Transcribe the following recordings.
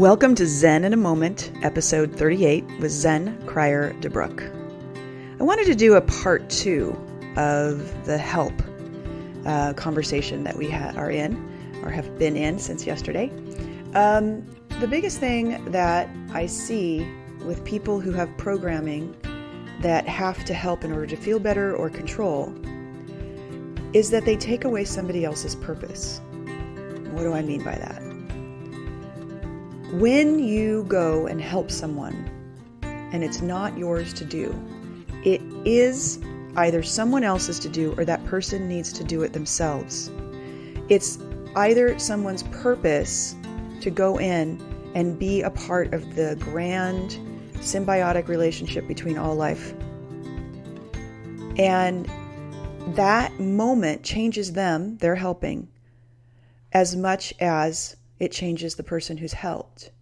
Welcome to Zen in a Moment, episode 38 with Zen Cryer DeBrook. I wanted to do a part 2 of the help conversation that we are in, or have been in since yesterday. The biggest thing that I see with people who have programming that have to help in order to feel better or control is that they take away somebody else's purpose. What do I mean by that? When you go and help someone and it's not yours to do, it is either someone else's to do or that person needs to do it themselves. It's either someone's purpose to go in and be a part of the grand symbiotic relationship between all life. And that moment changes them, they're helping, as much as it changes the person who's helped.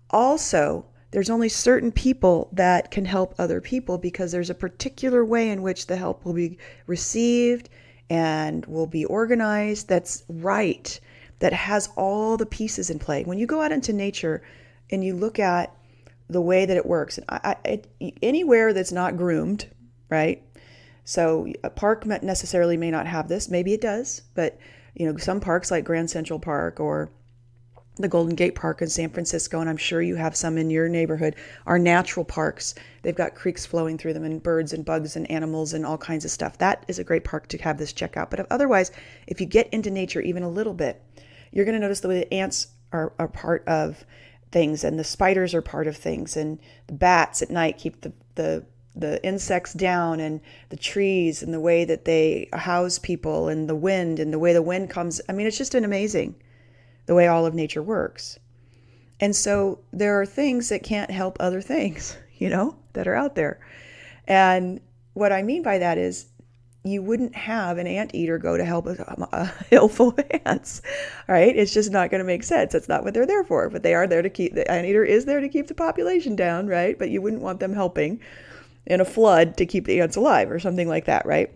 Also, there's only certain people that can help other people because there's a particular way in which the help will be received and will be organized that's right, that has all the pieces in play. When you go out into nature and you look at the way that it works, anywhere that's not groomed, right? So a park necessarily may not have this, maybe it does, but some parks like Grand Central Park or the Golden Gate Park in San Francisco, and I'm sure you have some in your neighborhood, are natural parks. They've got creeks flowing through them and birds and bugs and animals and all kinds of stuff. That is a great park to have this check out. But otherwise, if you get into nature even a little bit, you're going to notice the way the ants are part of things and the spiders are part of things and the bats at night keep the insects down, and the trees and the way that they house people, and the wind and the way the wind comes. I mean, it's just an amazing the way all of nature works. And so there are things that can't help other things, that are out there. And what I mean by that is you wouldn't have an anteater go to help a hill full of ants, right? It's just not going to make sense. That's not what they're there for. But they are there to the anteater is there to keep the population down, right? But you wouldn't want them helping in a flood to keep the ants alive or something like that, right?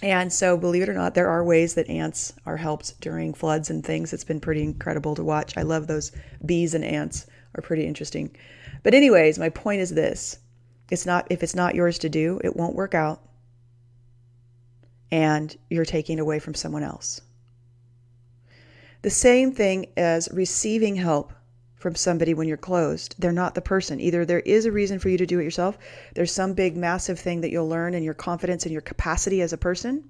And so, believe it or not, there are ways that ants are helped during floods and things. It's been pretty incredible to watch. I love those bees and ants are pretty interesting. But anyways, my point is this. If it's not yours to do, it won't work out. And you're taking away from someone else. The same thing as receiving help from somebody when you're closed. They're not the person. Either there is a reason for you to do it yourself. There's some big, massive thing that you'll learn in your confidence and your capacity as a person.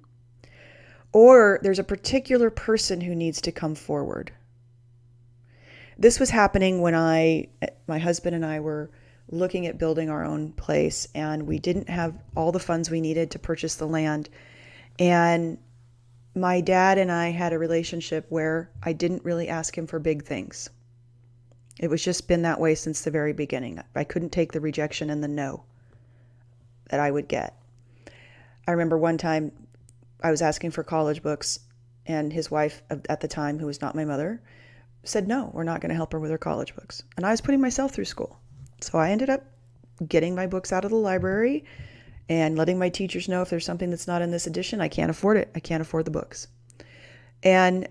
Or there's a particular person who needs to come forward. This was happening when my husband and I were looking at building our own place, and we didn't have all the funds we needed to purchase the land. And my dad and I had a relationship where I didn't really ask him for big things. It was just been that way since the very beginning. I couldn't take the rejection and the no that I would get. I remember one time I was asking for college books, and his wife at the time, who was not my mother, said, no, we're not going to help her with her college books. And I was putting myself through school. So I ended up getting my books out of the library and letting my teachers know if there's something that's not in this edition, I can't afford it. I can't afford the books. And,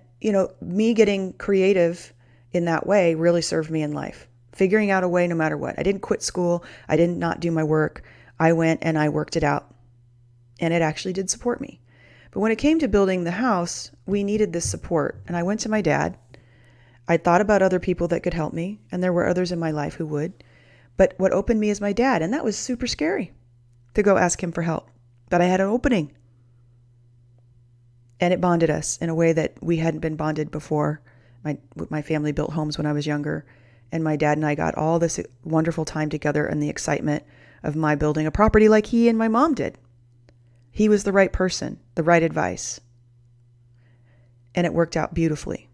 me getting creative in that way really served me in life. Figuring out a way no matter what. I didn't quit school. I didn't not do my work. I went and I worked it out. And it actually did support me. But when it came to building the house, we needed this support. And I went to my dad. I thought about other people that could help me. And there were others in my life who would. But what opened me is my dad. And that was super scary to go ask him for help. But I had an opening. And it bonded us in a way that we hadn't been bonded before. My family built homes when I was younger, and my dad and I got all this wonderful time together and the excitement of my building a property like he and my mom did. He was the right person, the right advice, and it worked out beautifully.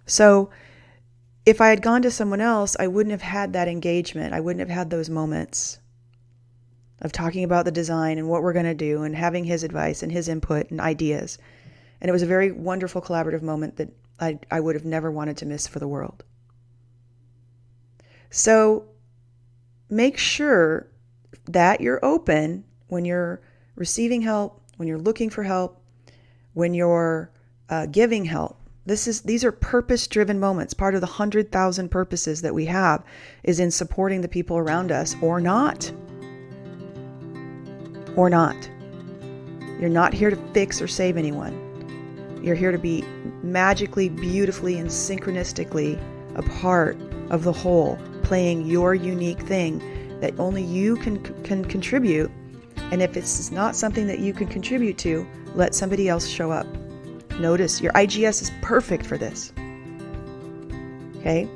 So if I had gone to someone else, I wouldn't have had that engagement. I wouldn't have had those moments of talking about the design and what we're going to do and having his advice and his input and ideas. And it was a very wonderful collaborative moment that I would have never wanted to miss for the world. So make sure that you're open when you're receiving help, when you're looking for help, when you're giving help, These are purpose-driven moments. Part of the 100,000 purposes that we have is in supporting the people around us, or not. Or not. You're not here to fix or save anyone. You're here to be magically, beautifully, and synchronistically a part of the whole, playing your unique thing that only you can contribute. And if it's not something that you can contribute to, let somebody else show up. Notice your IGS is perfect for this. Okay?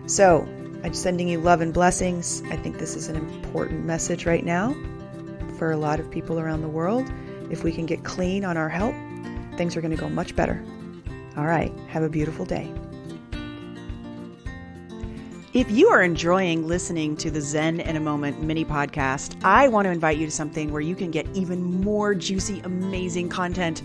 So, I'm sending you love and blessings. I think this is an important message right now for a lot of people around the world. If we can get clean on our help, things are going to go much better. All right. Have a beautiful day. If you are enjoying listening to the Zen in a Moment mini podcast, I want to invite you to something where you can get even more juicy, amazing content.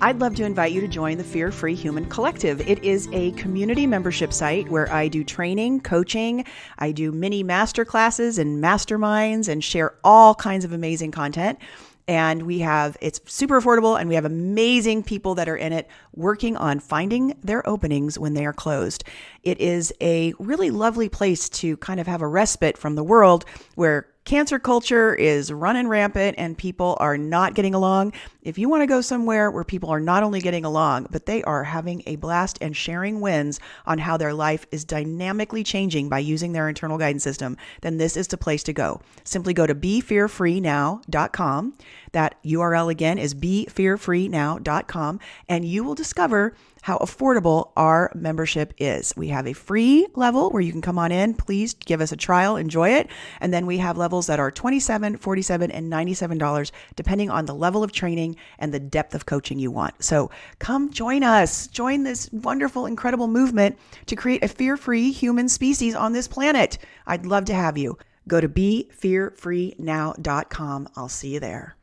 I'd love to invite you to join the Fear Free Human Collective. It is a community membership site where I do training, coaching, I do mini masterclasses and masterminds and share all kinds of amazing content. And it's super affordable, and we have amazing people that are in it working on finding their openings when they are closed. It is a really lovely place to kind of have a respite from the world where cancer culture is running rampant and people are not getting along. If you want to go somewhere where people are not only getting along, but they are having a blast and sharing wins on how their life is dynamically changing by using their internal guidance system, then this is the place to go. Simply go to BeFearFreeNow.com. That URL again is BeFearFreeNow.com, and you will discover how affordable our membership is. We have a free level where you can come on in. Please give us a trial, enjoy it. And then we have levels that are $27, $47, and $97, depending on the level of training and the depth of coaching you want. So come join us. Join this wonderful, incredible movement to create a fear-free human species on this planet. I'd love to have you. Go to BeFearFreeNow.com. I'll see you there.